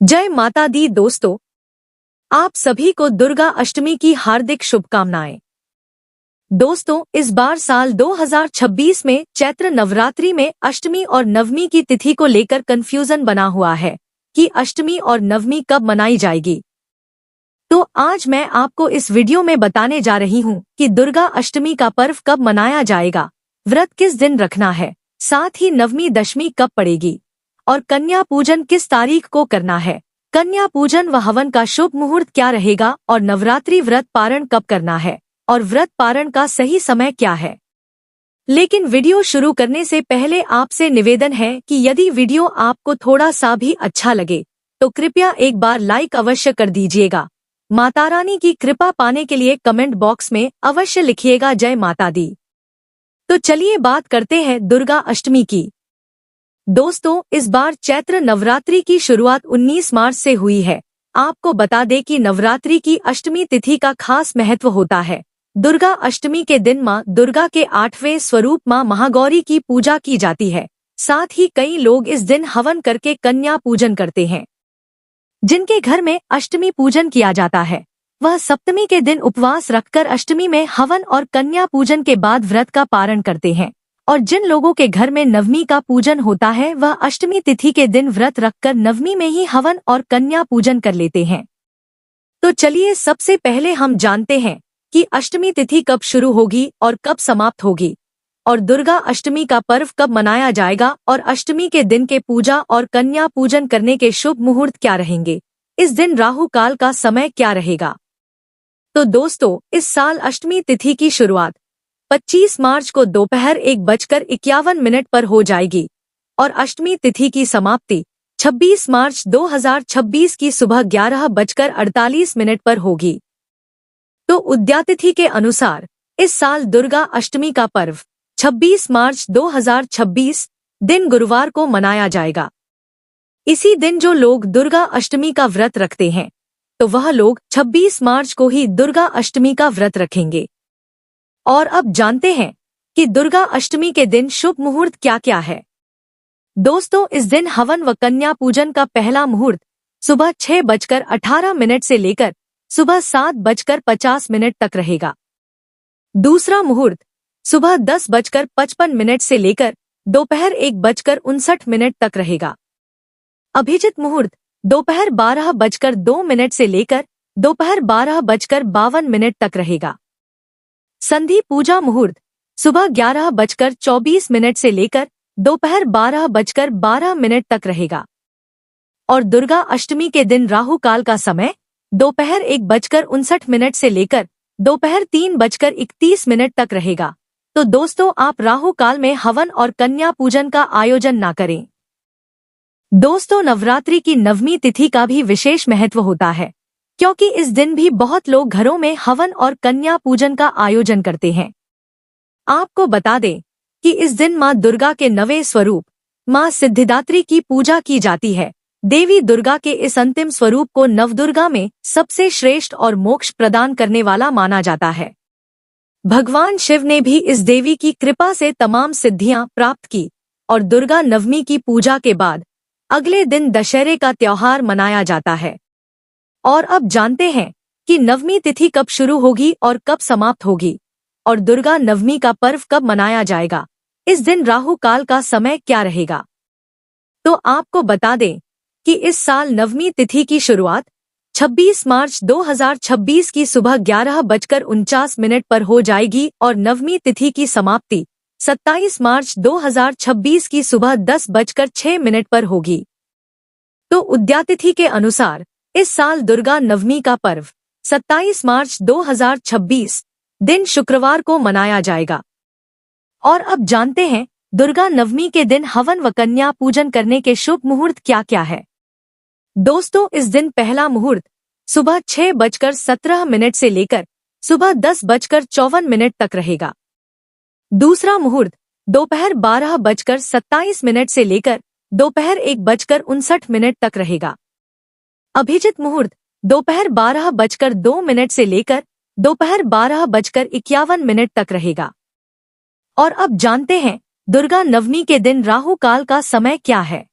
जय माता दी दोस्तों, आप सभी को दुर्गा अष्टमी की हार्दिक शुभकामनाएं। दोस्तों, इस बार साल 2026 में चैत्र नवरात्रि में अष्टमी और नवमी की तिथि को लेकर कंफ्यूजन बना हुआ है कि अष्टमी और नवमी कब मनाई जाएगी। तो आज मैं आपको इस वीडियो में बताने जा रही हूं कि दुर्गा अष्टमी का पर्व कब मनाया जाएगा, व्रत किस दिन रखना है, साथ ही नवमी दशमी कब पड़ेगी और कन्या पूजन किस तारीख को करना है। कन्या पूजन व हवन का शुभ मुहूर्त क्या रहेगा और नवरात्रि व्रत पारण कब करना है और व्रत पारण का सही समय क्या है। लेकिन वीडियो शुरू करने से पहले आपसे निवेदन है कि यदि वीडियो आपको थोड़ा सा भी अच्छा लगे तो कृपया एक बार लाइक अवश्य कर दीजिएगा। माता रानी की कृपा पाने के लिए कमेंट बॉक्स में अवश्य लिखिएगा जय माता दी। तो चलिए बात करते हैं दुर्गा अष्टमी की। दोस्तों, इस बार चैत्र नवरात्रि की शुरुआत 19 मार्च से हुई है। आपको बता दें कि नवरात्रि की अष्टमी तिथि का खास महत्व होता है। दुर्गा अष्टमी के दिन मां दुर्गा के 8वें स्वरूप मां महागौरी की पूजा की जाती है। साथ ही कई लोग इस दिन हवन करके कन्या पूजन करते हैं। जिनके घर में अष्टमी पूजन किया जाता है वह सप्तमी के दिन उपवास रखकर अष्टमी में हवन और कन्या पूजन के बाद व्रत का पारण करते हैं। और जिन लोगों के घर में नवमी का पूजन होता है वह अष्टमी तिथि के दिन व्रत रखकर नवमी में ही हवन और कन्या पूजन कर लेते हैं। तो चलिए सबसे पहले हम जानते हैं कि अष्टमी तिथि कब शुरू होगी और कब समाप्त होगी और दुर्गा अष्टमी का पर्व कब मनाया जाएगा और अष्टमी के दिन के पूजा और कन्या पूजन करने के शुभ मुहूर्त क्या रहेंगे। इस दिन राहु काल का समय क्या रहेगा। तो दोस्तों, इस साल अष्टमी तिथि की शुरुआत 25 मार्च को दोपहर 1:51 पर हो जाएगी और अष्टमी तिथि की समाप्ति 26 मार्च 2026 की सुबह 11:48 पर होगी। तो उदयातिथि के अनुसार इस साल दुर्गा अष्टमी का पर्व 26 मार्च 2026 दिन गुरुवार को मनाया जाएगा। इसी दिन जो लोग दुर्गा अष्टमी का व्रत रखते हैं तो वह लोग 26 मार्च को ही दुर्गा अष्टमी का व्रत रखेंगे। और अब जानते हैं कि दुर्गा अष्टमी के दिन शुभ मुहूर्त क्या क्या है। दोस्तों, इस दिन हवन व कन्या पूजन का पहला मुहूर्त सुबह 6:18 से लेकर सुबह 7:50 तक रहेगा। दूसरा मुहूर्त सुबह 10:55 से लेकर दोपहर 1:59 तक रहेगा। अभिजित मुहूर्त दोपहर 12:02 से लेकर दोपहर 12:52 तक रहेगा। संधि पूजा मुहूर्त सुबह 11:24 से लेकर दोपहर 12:12 तक रहेगा। और दुर्गा अष्टमी के दिन राहु काल का समय दोपहर 1:59 से लेकर दोपहर 3:31 तक रहेगा। तो दोस्तों, आप राहु काल में हवन और कन्या पूजन का आयोजन ना करें। दोस्तों, नवरात्रि की नवमी तिथि का भी विशेष महत्व होता है क्योंकि इस दिन भी बहुत लोग घरों में हवन और कन्या पूजन का आयोजन करते हैं। आपको बता दें कि इस दिन मां दुर्गा के 9वें स्वरूप मां सिद्धिदात्री की पूजा की जाती है। देवी दुर्गा के इस अंतिम स्वरूप को नवदुर्गा में सबसे श्रेष्ठ और मोक्ष प्रदान करने वाला माना जाता है। भगवान शिव ने भी इस देवी की कृपा से तमाम सिद्धियां प्राप्त की और दुर्गा नवमी की पूजा के बाद अगले दिन दशहरे का त्योहार मनाया जाता है। और अब जानते हैं कि नवमी तिथि कब शुरू होगी और कब समाप्त होगी और दुर्गा नवमी का पर्व कब मनाया जाएगा। इस दिन राहु काल का समय क्या रहेगा। तो आपको बता दें कि इस साल नवमी तिथि की शुरुआत 26 मार्च 2026 की सुबह 11:49 पर हो जाएगी और नवमी तिथि की समाप्ति 27 मार्च 2026 की सुबह 10:06 पर होगी। तो उदयातिथि के अनुसार इस साल दुर्गा नवमी का पर्व 27 मार्च 2026 दिन शुक्रवार को मनाया जाएगा। और अब जानते हैं दुर्गा नवमी के दिन हवन व कन्या पूजन करने के शुभ मुहूर्त क्या क्या है। दोस्तों, इस दिन पहला मुहूर्त सुबह 6:17 से लेकर सुबह 10:54 तक रहेगा। दूसरा मुहूर्त दोपहर 12:27 से लेकर दोपहर 1:59 तक रहेगा। अभिजित मुहूर्त दोपहर 12:02 से लेकर दोपहर 12:51 तक रहेगा। और अब जानते हैं दुर्गा नवमी के दिन राहु काल का समय क्या है।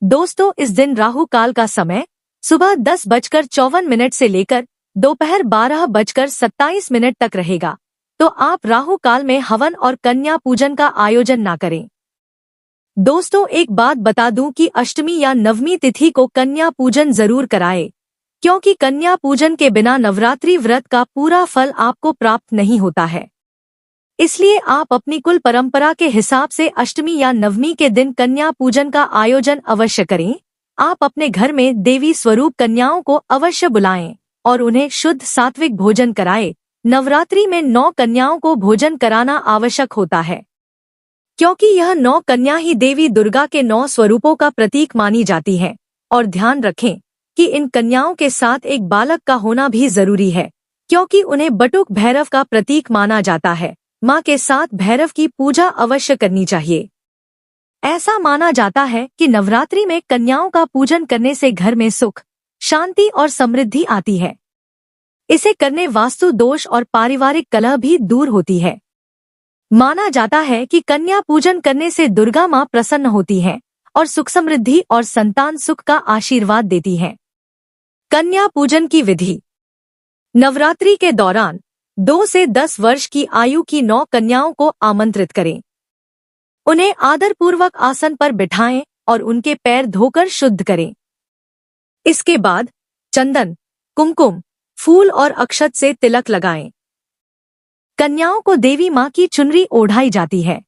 दोस्तों, इस दिन राहु काल का समय सुबह 10:54 से लेकर दोपहर 12:27 तक रहेगा, तो आप राहु काल में हवन और कन्या पूजन का आयोजन ना करें। दोस्तों, एक बात बता दूं कि अष्टमी या नवमी तिथि को कन्या पूजन जरूर कराएं, क्योंकि कन्या पूजन के बिना नवरात्रि व्रत का पूरा फल आपको प्राप्त नहीं होता है। इसलिए आप अपनी कुल परंपरा के हिसाब से अष्टमी या नवमी के दिन कन्या पूजन का आयोजन अवश्य करें। आप अपने घर में देवी स्वरूप कन्याओं को अवश्य बुलाएं और उन्हें शुद्ध सात्विक भोजन कराएं। नवरात्रि में 9 कन्याओं को भोजन कराना आवश्यक होता है, क्योंकि यह 9 कन्या ही देवी दुर्गा के 9 स्वरूपों का प्रतीक मानी जाती है। और ध्यान रखें कि इन कन्याओं के साथ एक बालक का होना भी जरूरी है, क्योंकि उन्हें बटुक भैरव का प्रतीक माना जाता है। माँ के साथ भैरव की पूजा अवश्य करनी चाहिए। ऐसा माना जाता है कि नवरात्रि में कन्याओं का पूजन करने से घर में सुख, शांति और समृद्धि आती है। इसे करने वास्तु दोष और पारिवारिक कलह भी दूर होती है। माना जाता है कि कन्या पूजन करने से दुर्गा माँ प्रसन्न होती हैं और सुख समृद्धि और संतान सुख का आशीर्वाद देती हैं। कन्या पूजन की विधि। नवरात्रि के दौरान 2 से 10 वर्ष की आयु की 9 कन्याओं को आमंत्रित करें। उन्हें आदरपूर्वक आसन पर बिठाएं और उनके पैर धोकर शुद्ध करें। इसके बाद चंदन, कुमकुम, फूल और अक्षत से तिलक लगाएं। कन्याओं को देवी माँ की चुनरी ओढ़ाई जाती है।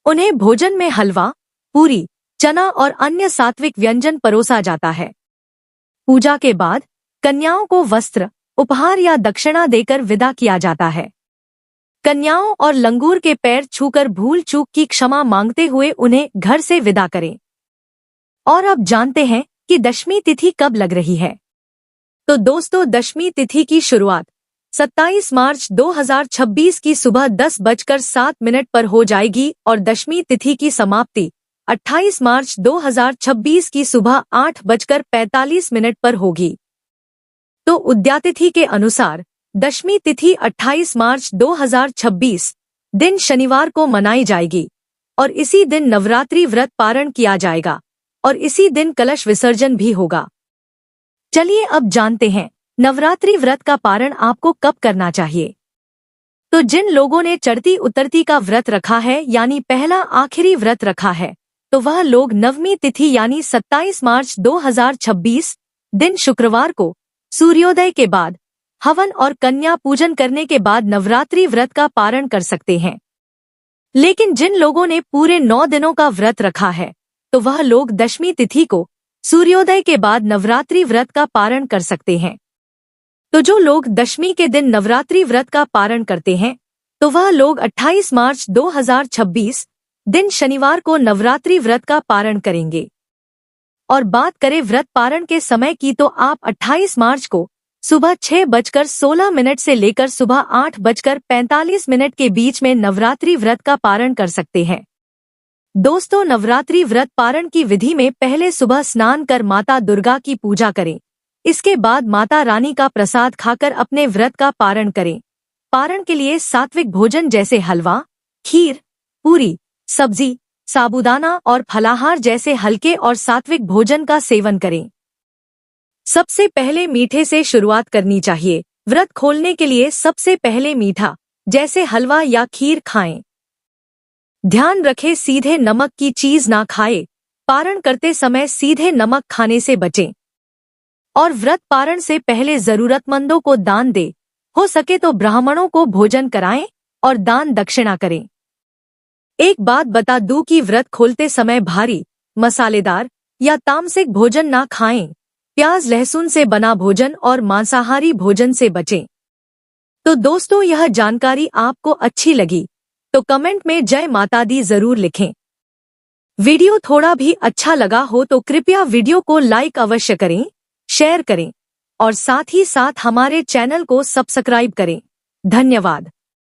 उन्हें भोजन में हलवा, पूरी, चना और अन्य सात्विक व्यंजन परोसा जाता है। पूजा के बाद कन्याओं को वस्त्र, उपहार या दक्षिणा देकर विदा किया जाता है। कन्याओं और लंगूर के पैर छूकर भूल चूक की क्षमा मांगते हुए उन्हें घर से विदा करें। और अब जानते हैं कि दशमी तिथि कब लग रही है। तो दोस्तों, दशमी तिथि की शुरुआत 27 मार्च 2026 की सुबह 10:07 पर हो जाएगी और दशमी तिथि की समाप्ति 28 मार्च 2026 की सुबह 8:45 पर होगी। तो उद्यातिथि के अनुसार दशमी तिथि 28 मार्च 2026 दिन शनिवार को मनाई जाएगी और इसी दिन नवरात्रि व्रत पारण किया जाएगा और इसी दिन कलश विसर्जन भी होगा। चलिए अब जानते हैं नवरात्रि व्रत का पारण आपको कब करना चाहिए। तो जिन लोगों ने चढ़ती उतरती का व्रत रखा है यानी पहला आखिरी व्रत रखा है, तो वह लोग नवमी तिथि यानी 27 मार्च 2026 दिन शुक्रवार को सूर्योदय के बाद हवन और कन्या पूजन करने के बाद नवरात्रि व्रत का पारण कर सकते हैं। लेकिन जिन लोगों ने पूरे 9 दिनों का व्रत रखा है, तो वह लोग दशमी तिथि को सूर्योदय के बाद नवरात्रि व्रत का पारण कर सकते हैं। तो जो लोग दशमी के दिन नवरात्रि व्रत का पारण करते हैं, तो वह लोग 28 मार्च 2026 दिन शनिवार को नवरात्रि व्रत का पारण करेंगे। और बात करें व्रत पारण के समय की, तो आप 28 मार्च को सुबह 6:16 से लेकर सुबह 8:45 के बीच में नवरात्रि व्रत का पारण कर सकते हैं। दोस्तों, नवरात्रि व्रत पारण की विधि में पहले सुबह स्नान कर माता दुर्गा की पूजा करें। इसके बाद माता रानी का प्रसाद खाकर अपने व्रत का पारण करें। पारण के लिए सात्विक भोजन जैसे हलवा, खीर, पूरी, सब्जी, साबूदाना और फलाहार जैसे हल्के और सात्विक भोजन का सेवन करें। सबसे पहले मीठे से शुरुआत करनी चाहिए। व्रत खोलने के लिए सबसे पहले मीठा जैसे हलवा या खीर खाएं। ध्यान रखें सीधे नमक की चीज ना खाएं। पारण करते समय सीधे नमक खाने से बचें। और व्रत पारण से पहले जरूरतमंदों को दान दें। हो सके तो ब्राह्मणों को भोजन कराएं और दान दक्षिणा करें। एक बात बता दूं कि व्रत खोलते समय भारी, मसालेदार या तामसिक भोजन ना खाएं। प्याज लहसुन से बना भोजन और मांसाहारी भोजन से बचें। तो दोस्तों, यह जानकारी आपको अच्छी लगी तो कमेंट में जय माता दी जरूर लिखें। वीडियो थोड़ा भी अच्छा लगा हो तो कृपया वीडियो को लाइक अवश्य करें, शेयर करें और साथ ही साथ हमारे चैनल को सब्सक्राइब करें। धन्यवाद।